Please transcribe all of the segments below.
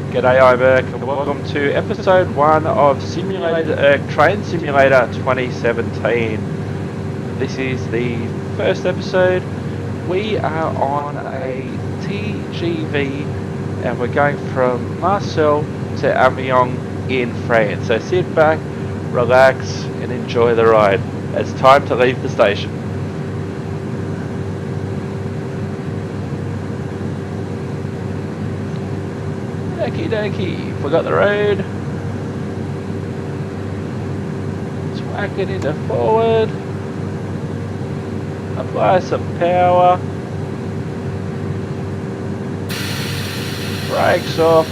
G'day, I'm Erk, and welcome to episode 1 of Simulated Erk Train Simulator 2017. This is the first episode. We are on a TGV and we're going from Marselle to Avignon in France. So sit back, relax and enjoy the ride. It's time to leave the station. Okie dokie, forgot the road. Let's whack it into forward. Apply some power. Brakes off.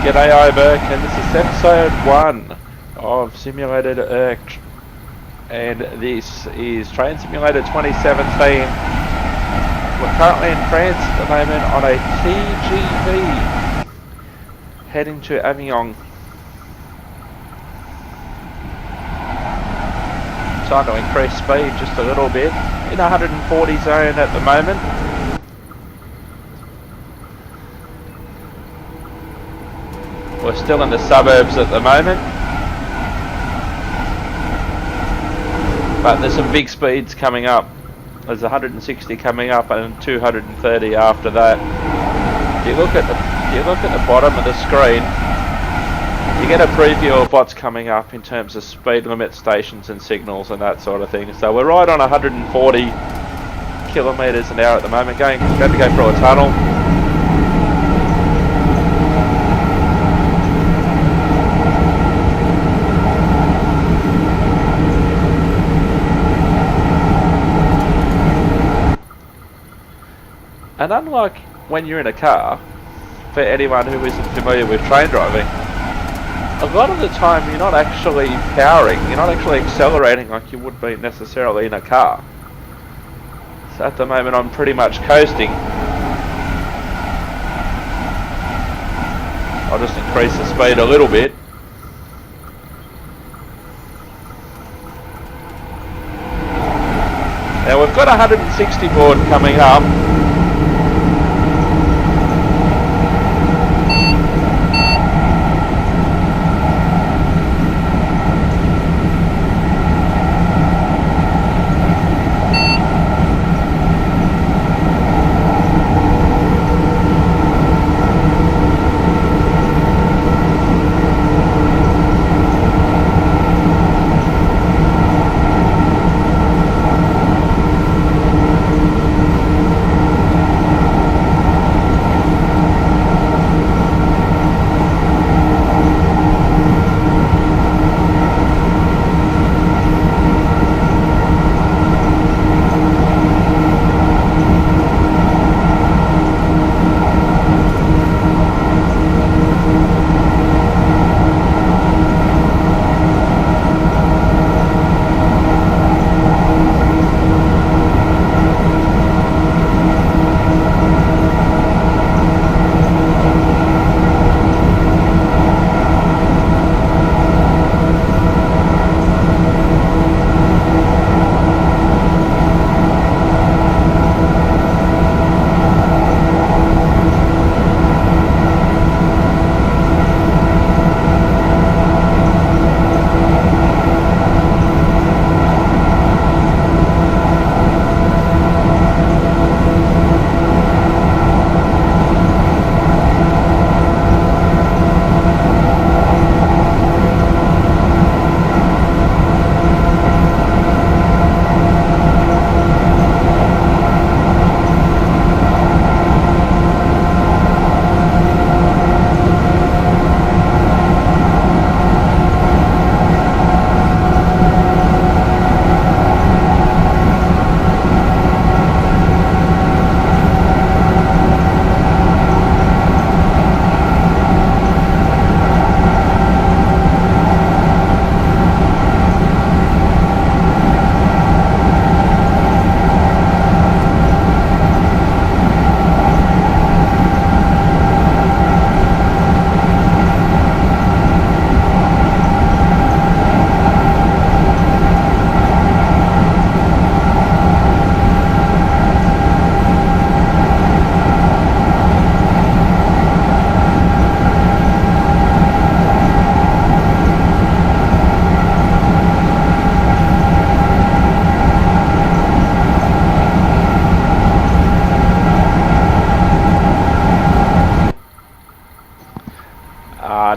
G'day, I'm Erk, and this is episode 1 of Simulated Erk, and this is Train Simulator 2017. We're currently in France at the moment on a TGV, heading to Avignon. Trying to increase speed just a little bit, in 140 zone at the moment. We're still in the suburbs at the moment, but there's some big speeds coming up. There's 160 coming up and 230 after that. If you look at the bottom of the screen, you get a preview of what's coming up in terms of speed limit stations and signals and that sort of thing. So we're right on 140 kilometers an hour at the moment. Going to go through a tunnel. And unlike when you're in a car, for anyone who isn't familiar with train driving, a lot of the time you're not actually powering, you're not actually accelerating like you would be necessarily in a car. So at the moment I'm pretty much coasting. I'll just increase the speed a little bit. Now we've got 160 board coming up.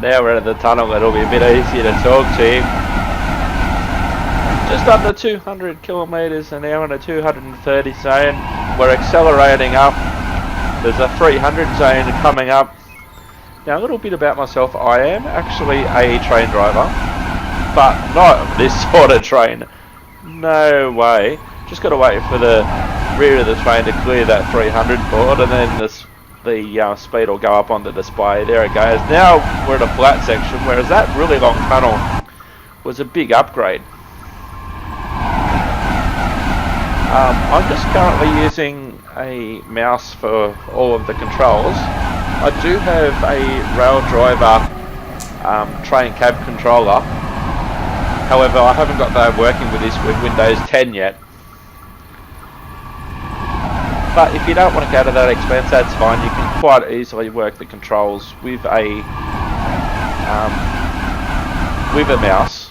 Now we're at the tunnel, it'll be a bit easier to talk to you. Just under 200 kilometers an hour in a 230 zone. We're accelerating up. There's a 300 zone coming up. Now a little bit about myself. I am actually a train driver, but not this sort of train. No way. Just got to wait for the rear of the train to clear that 300 board, and then this speed will go up on the display. There it goes. Now we're at a flat section, whereas that really long tunnel was a big upgrade. I'm just currently using a mouse for all of the controls. I do have a rail driver train cab controller. However, I haven't got that working with this with Windows 10 yet. But if you don't want to go to that expense, that's fine. You can quite easily work the controls with a mouse.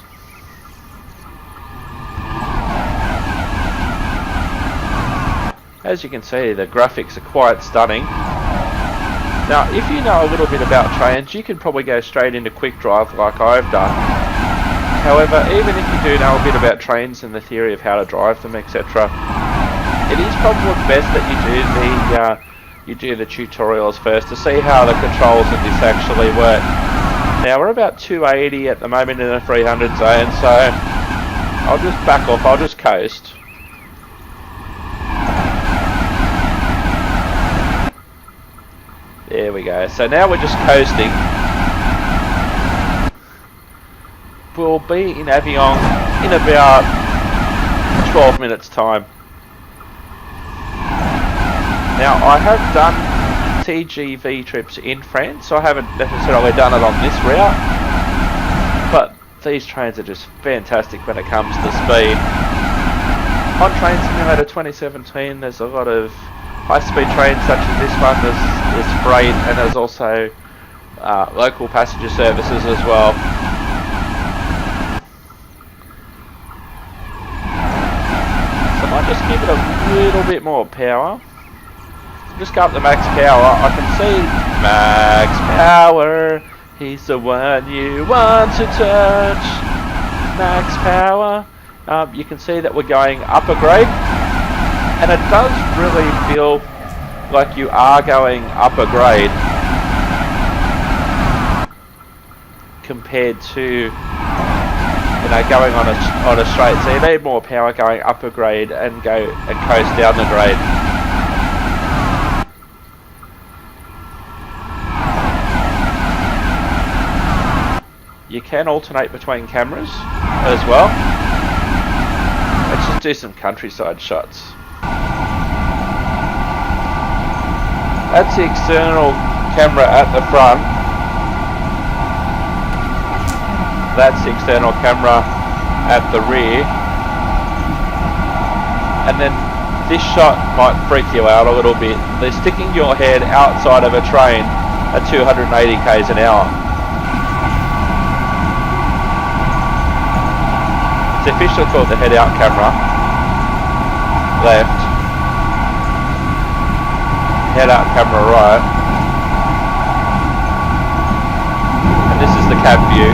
As you can see, the graphics are quite stunning. Now, if you know a little bit about trains, you can probably go straight into quick drive like I've done. However, even if you do know a bit about trains and the theory of how to drive them, etc., it is probably best that you do the tutorials first to see how the controls of this actually work. Now, we're about 280 at the moment in the 300 zone, so I'll just back off, I'll just coast. There we go. So now we're just coasting. We'll be in Avignon in about 12 minutes time. Now I have done TGV trips in France, so I haven't necessarily done it on this route. But these trains are just fantastic when it comes to speed. On Train Simulator 2017 there's a lot of high-speed trains such as this one, there's freight, and there's also local passenger services as well. So I might just give it a little bit more power. Just go up to max power. I can see max power. He's the one you want to touch. Max power. You can see that we're going up a grade. And it does really feel like you are going up a grade compared to, going on a straight. So you need more power going up a grade and coast down the grade. You can alternate between cameras as well. Let's just do some countryside shots. That's the external camera at the front. That's the external camera at the rear. And then this shot might freak you out a little bit. They're sticking your head outside of a train at 280 km an hour. It's officially called the head out camera. Left. Head out camera right, and this is the cab view.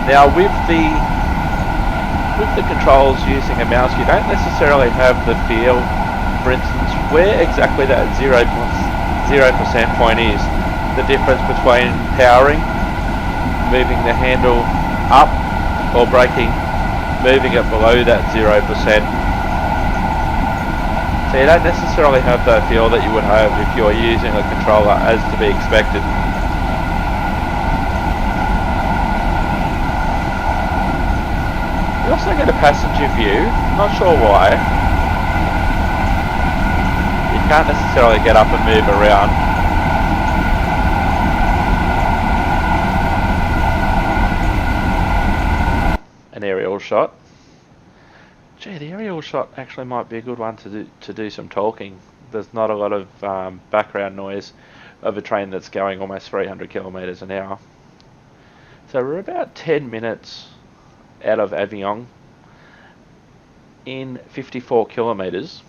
Now with the controls using a mouse, you don't necessarily have the feel, for instance, where exactly that 0% point is. The difference between powering, moving the handle up, or braking, moving it below that 0%. So you don't necessarily have that feel that you would have if you're using a controller, as to be expected. You also get a passenger view, not sure why. You can't necessarily get up and move around. An aerial shot. Gee, the aerial shot actually might be a good one to do some talking. There's not a lot of background noise of a train that's going almost 300 kilometers an hour. So we're about 10 minutes out of Avignon in 54 kilometers.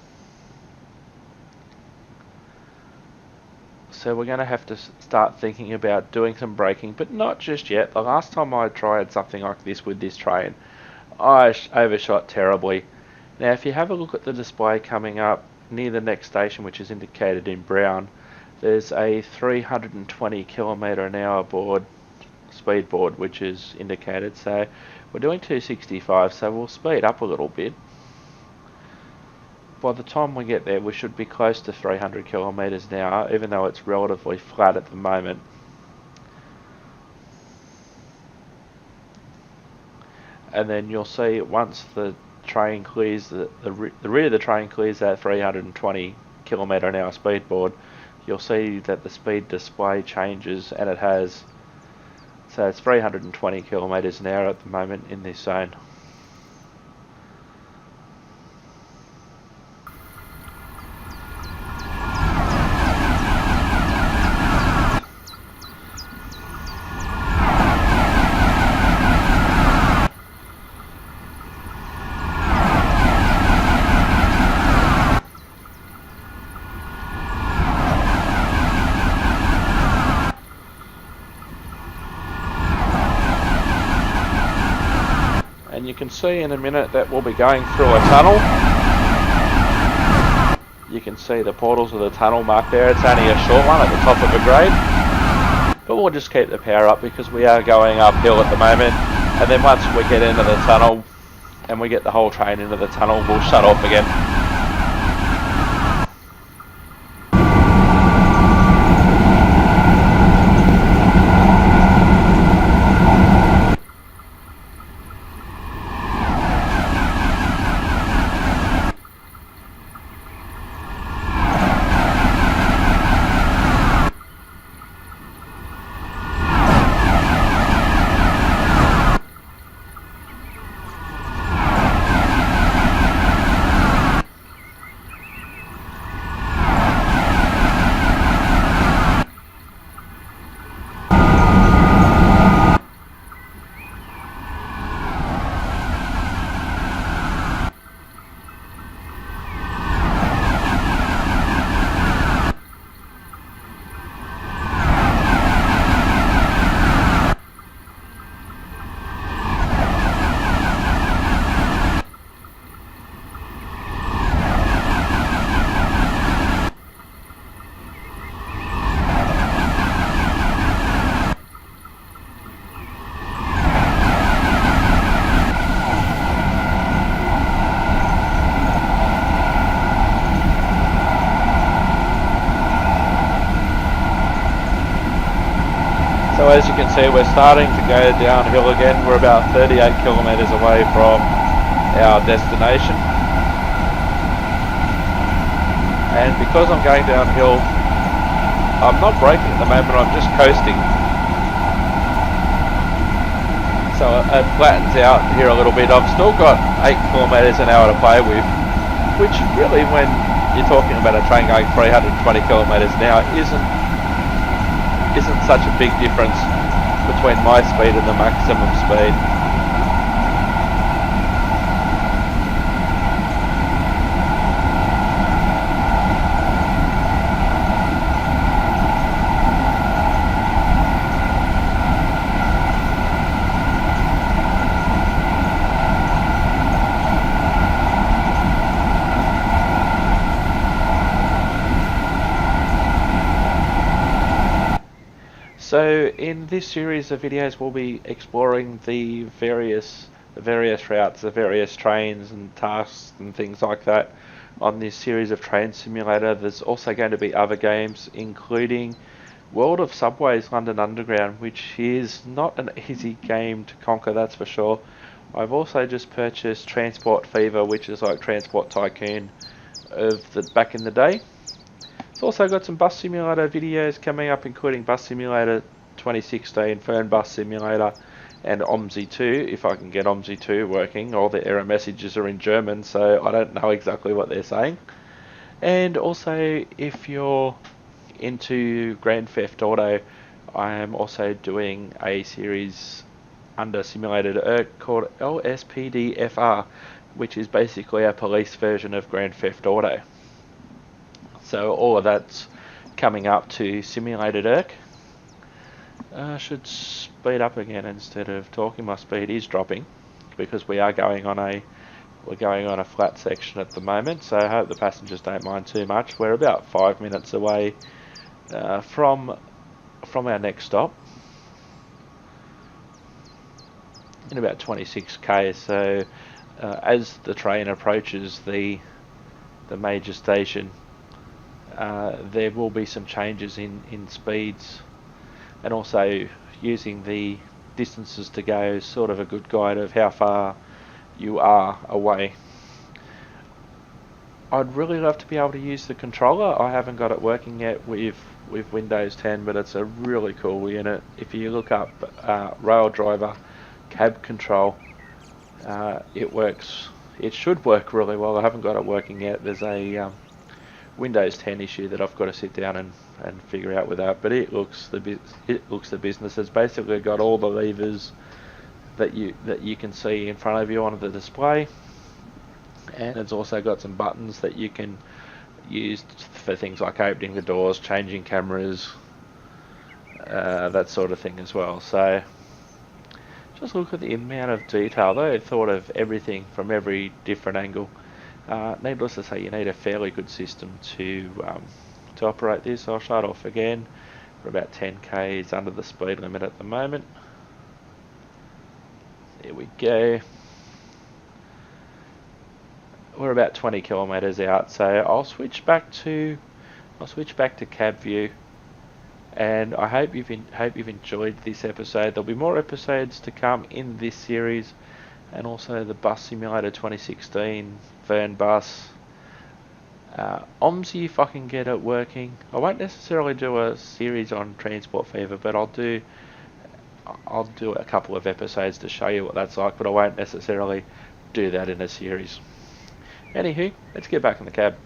So we're going to have to start thinking about doing some braking, but not just yet. The last time I tried something like this with this train, I overshot terribly. Now if you have a look at the display coming up, near the next station, which is indicated in brown, there's a 320 kilometre an hour speed board, which is indicated. So we're doing 265, so we'll speed up a little bit. By the time we get there, we should be close to 300 kilometres an hour, even though it's relatively flat at the moment. And then you'll see once the train clears, the rear of the train clears that 320 kilometre an hour speed board, you'll see that the speed display changes, and it has, so it's 320 kilometres an hour at the moment in this zone. And you can see in a minute that we'll be going through a tunnel. You can see the portals of the tunnel marked there. It's only a short one at the top of a grade, but we'll just keep the power up because we are going uphill at the moment. And then once we get into the tunnel and we get the whole train into the tunnel, we'll shut off again. So as you can see, we're starting to go downhill again. We're about 38 kilometres away from our destination. And because I'm going downhill, I'm not braking at the moment, I'm just coasting. So it flattens out here a little bit. I've still got 8 kilometres an hour to play with, which really, when you're talking about a train going 320 kilometres an hour, isn't such a big difference between my speed and the maximum speed. So in this series of videos, we'll be exploring the various routes, the various trains and tasks and things like that on this series of Train Simulator. There's also going to be other games, including World of Subways London Underground, which is not an easy game to conquer, that's for sure. I've also just purchased Transport Fever, which is like Transport Tycoon of the back in the day. It's also got some Bus Simulator videos coming up, including Bus Simulator 2016, Fern Bus Simulator, and OMSI 2, if I can get OMSI 2 working. All the error messages are in German, so I don't know exactly what they're saying. And also, if you're into Grand Theft Auto, I am also doing a series under Simulated Erk called LSPDFR, which is basically a police version of Grand Theft Auto. So all of that's coming up to Simulated Erk. I should speed up again instead of talking. My speed is dropping because we are going on a we're going on a flat section at the moment, so I hope the passengers don't mind too much. We're about 5 minutes away from our next stop, in about 26k. So as the train approaches the major station, there will be some changes in speeds, and also using the distances to go is sort of a good guide of how far you are away. I'd really love to be able to use the controller. I haven't got it working yet with Windows 10, but it's a really cool unit. If you look up Rail Driver Cab Control, it works. It should work really well. I haven't got it working yet. There's a Windows 10 issue that I've got to sit down and figure out with that, but it looks the business. It's basically got all the levers that you can see in front of you on the display, and it's also got some buttons that you can use for things like opening the doors, changing cameras, that sort of thing as well. So just look at the amount of detail. They thought of everything from every different angle. Needless to say, you need a fairly good system to operate this. I'll shut off again. We're about 10 k's under the speed limit at the moment. There we go. We're about 20 kilometers out, so I'll switch back to cab view. And I hope you've enjoyed this episode. There'll be more episodes to come in this series, and also the Bus Simulator 2016 Vern bus. OMSI, if I can get it working. I won't necessarily do a series on Transport Fever, but I'll do a couple of episodes to show you what that's like, but I won't necessarily do that in a series. Anywho, let's get back in the cab.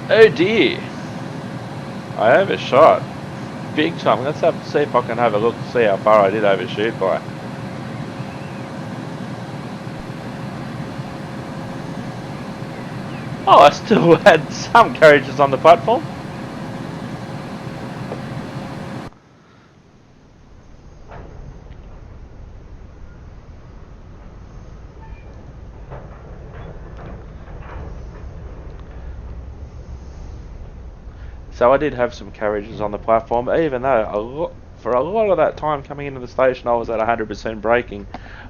Oh dear! I overshot. Big time. Let's see if I can have a look to see how far I did overshoot by. Oh, I still had some carriages on the platform. So I did have some carriages on the platform, even though for a lot of that time coming into the station I was at 100% braking.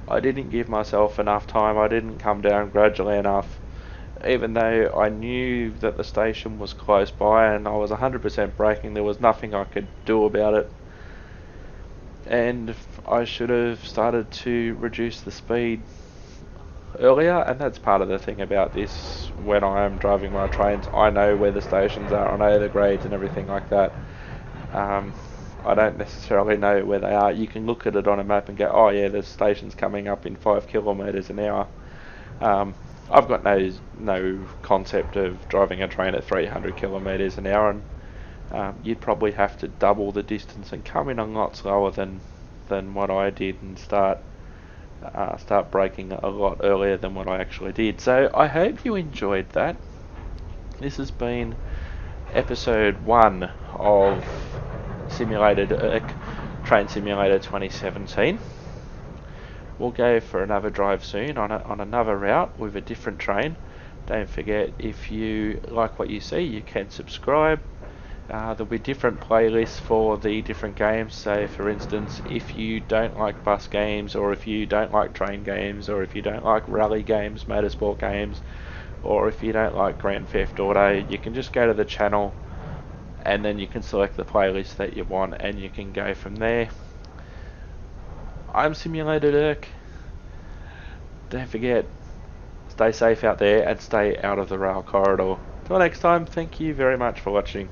I didn't give myself enough time, I didn't come down gradually enough. Even though I knew that the station was close by and I was 100% braking, there was nothing I could do about it. And I should have started to reduce the speed earlier, and that's part of the thing about this. When I am driving my trains, I know where the stations are, I know the grades and everything like that. um, I don't necessarily know where they are. You can look at it on a map and go, oh yeah, the station's coming up in 5 kilometres an hour. I've got no concept of driving a train at 300 kilometres an hour, and you'd probably have to double the distance and come in a lot slower than what I did, and start braking a lot earlier than what I actually did. So I hope you enjoyed that. This has been episode 1 of Simulated Erk, Train Simulator 2017. We'll go for another drive soon on another route with a different train. Don't forget, if you like what you see, you can subscribe. There'll be different playlists for the different games. So for instance, if you don't like bus games, or if you don't like train games, or if you don't like rally games, motorsport games, or if you don't like Grand Theft Auto, you can just go to the channel and then you can select the playlist that you want and you can go from there. I'm Simulated Erk. Don't forget, stay safe out there and stay out of the rail corridor. Till next time, thank you very much for watching.